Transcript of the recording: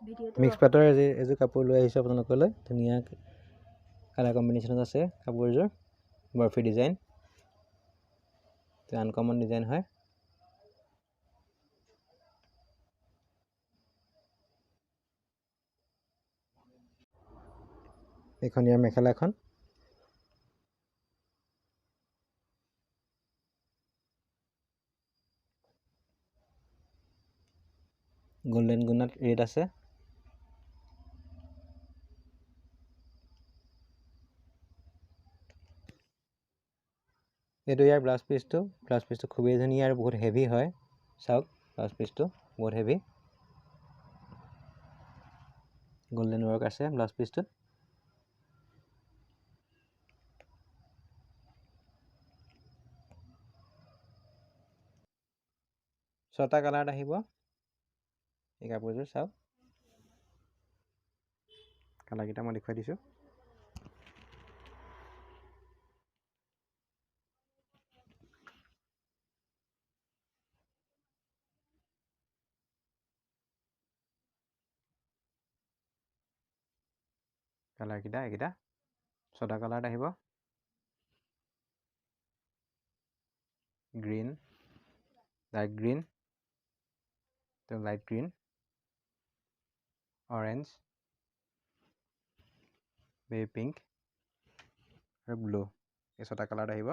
mix পাটৰ এযোৰ কাপোৰ লৈ আহিছোঁ আপোনালোকলৈ ধুনীয়া কালাৰ কম্বিনেশ্যনত আছে কাপোৰযোৰ বৰফি ডিজাইন আনকমন ডিজাইন হয় এইখন ইয়াৰ মেখেলাখন গোল্ডেন গুণাত ৰেড আছে এইটো ইয়াৰ ব্লাউজ পিচটো খুবেই ধুনীয়া আৰু বহুত হেভি হয় চাওক ব্লাউজ পিচটো বহুত হেভি গোল্ডেন ৱৰ্ক আছে ব্লাউজ পিচটোত ছটা কালাৰত আহিব এই কাপোৰযোৰ চাওক কালাৰকেইটা মই দেখুৱাই দিছোঁ কালাৰকেইটা এইকেইটা ছটা কালাৰত আহিব green light green light green orange baby pink আৰু ব্লু এই ছটা কালাৰত আহিব